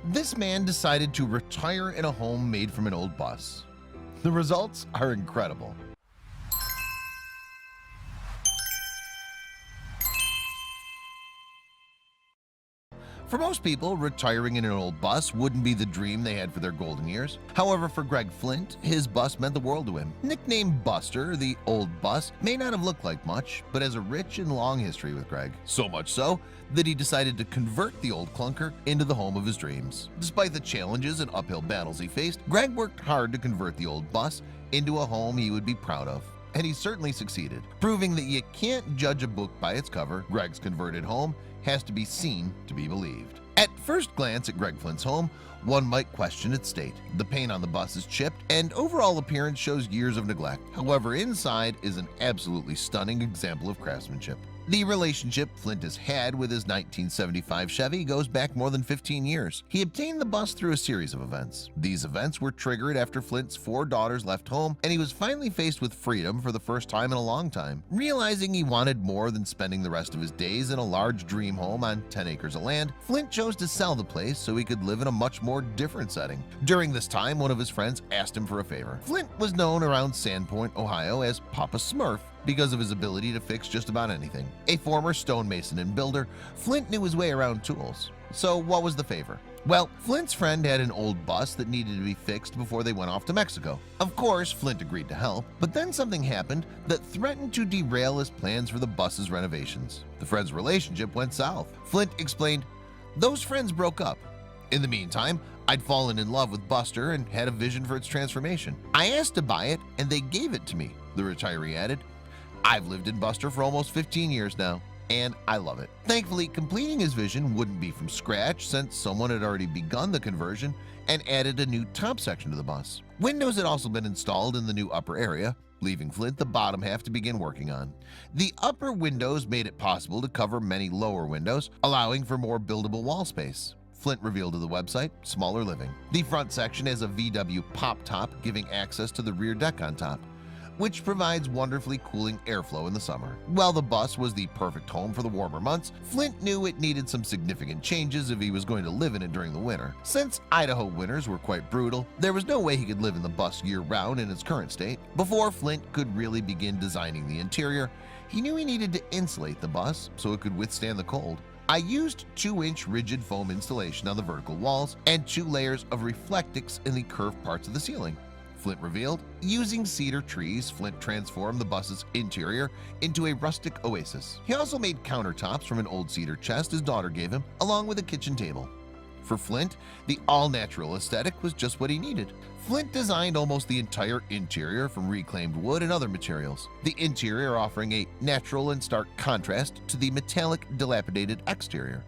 This man decided to retire in a home made from an old bus. The results are incredible. For most people, retiring in an old bus wouldn't be the dream they had for their golden years. However, for Greg Flint, his bus meant the world to him. Nicknamed Buster, the old bus may not have looked like much, but has a rich and long history with Greg. So much so that he decided to convert the old clunker into the home of his dreams. Despite the challenges and uphill battles he faced, Greg worked hard to convert the old bus into a home he would be proud of. And he certainly succeeded, proving that you can't judge a book by its cover. Greg's converted home has to be seen to be believed. At first glance at Greg Flint's home, one might question its state. The paint on the bus is chipped, and overall appearance shows years of neglect. However, inside is an absolutely stunning example of craftsmanship. The relationship Flint has had with his 1975 Chevy goes back more than 15 years. He obtained the bus through a series of events. These events were triggered after Flint's 4 daughters left home, and he was finally faced with freedom for the first time in a long time. Realizing he wanted more than spending the rest of his days in a large dream home on 10 acres of land, Flint chose to sell the place so he could live in a much more different setting. During this time, one of his friends asked him for a favor. Flint was known around Sandpoint, Ohio as Papa Smurf because of his ability to fix just about anything. A former stonemason and builder, Flint knew his way around tools. So what was the favor? Well, Flint's friend had an old bus that needed to be fixed before they went off to Mexico. Of course, Flint agreed to help, but then something happened that threatened to derail his plans for the bus's renovations. The friend's relationship went south. Flint explained, "Those friends broke up. In the meantime, I'd fallen in love with Buster and had a vision for its transformation. I asked to buy it and they gave it to me," the retiree added. "I've lived in Buster for almost 15 years now, and I love it." Thankfully, completing his vision wouldn't be from scratch since someone had already begun the conversion and added a new top section to the bus. Windows had also been installed in the new upper area, leaving Flint the bottom half to begin working on. The upper windows made it possible to cover many lower windows, allowing for more buildable wall space. Flint revealed to the website, "Smaller living." The front section has a VW pop top giving access to the rear deck on top, which provides wonderfully cooling airflow in the summer. While the bus was the perfect home for the warmer months, Flint knew it needed some significant changes if he was going to live in it during the winter. Since Idaho winters were quite brutal, there was no way he could live in the bus year-round in its current state. Before Flint could really begin designing the interior, he knew he needed to insulate the bus so it could withstand the cold. "I used 2-inch rigid foam insulation on the vertical walls and 2 layers of reflectix in the curved parts of the ceiling," Flint revealed. Using cedar trees, Flint transformed the bus's interior into a rustic oasis. He also made countertops from an old cedar chest his daughter gave him, along with a kitchen table. For Flint, the all-natural aesthetic was just what he needed. Flint designed almost the entire interior from reclaimed wood and other materials, the interior offering a natural and stark contrast to the metallic, dilapidated exterior.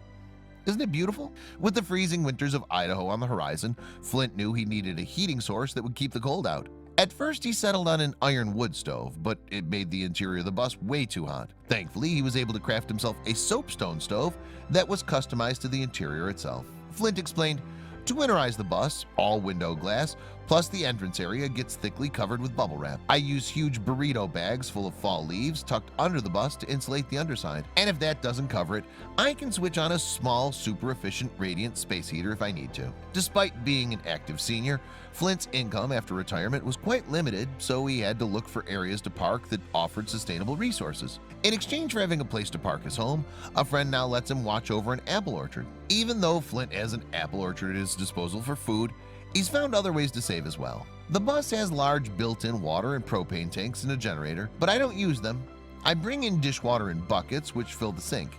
Isn't it beautiful? With the freezing winters of Idaho on the horizon, Flint knew he needed a heating source that would keep the cold out. At first, he settled on an iron wood stove, but it made the interior of the bus way too hot. Thankfully, he was able to craft himself a soapstone stove that was customized to the interior itself. Flint explained, "To winterize the bus, all window glass plus the entrance area gets thickly covered with bubble wrap. I use huge burrito bags full of fall leaves tucked under the bus to insulate the underside. And if that doesn't cover it, I can switch on a small, super efficient radiant space heater if I need to." Despite being an active senior, Flint's income after retirement was quite limited, so he had to look for areas to park that offered sustainable resources. In exchange for having a place to park his home, a friend now lets him watch over an apple orchard. Even though Flint has an apple orchard at his disposal for food, he's found other ways to save as well. The bus has large built-in water and propane tanks and a generator, but I don't use them. I bring in dishwater in buckets which fill the sink.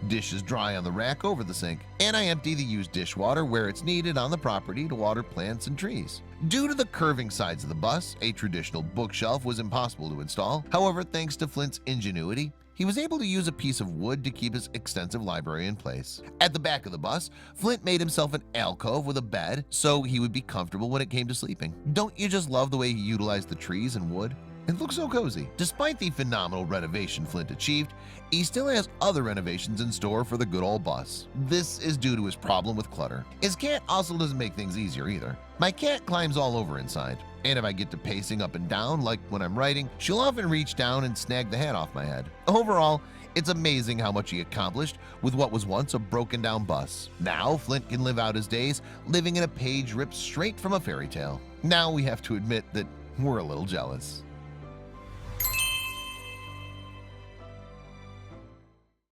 Dishes dry on the rack over the sink, and I empty the used dishwater where it's needed on the property to water plants and trees. Due to the curving sides of the bus, a traditional bookshelf was impossible to install. However, thanks to Flint's ingenuity, he was able to use a piece of wood to keep his extensive library in place. At the back of the bus, Flint made himself an alcove with a bed so he would be comfortable when it came to sleeping. Don't you just love the way he utilized the trees and wood? It looks so cozy. Despite the phenomenal renovation Flint achieved, he still has other renovations in store for the good old bus. This is due to his problem with clutter. His cat also doesn't make things easier either. My cat climbs all over inside, and if I get to pacing up and down like when I'm writing, she'll often reach down and snag the hat off my head. Overall, It's amazing how much he accomplished with what was once a broken down bus. Now Flint can live out his days living in a page ripped straight from a fairy tale. Now we have to admit that we're a little jealous.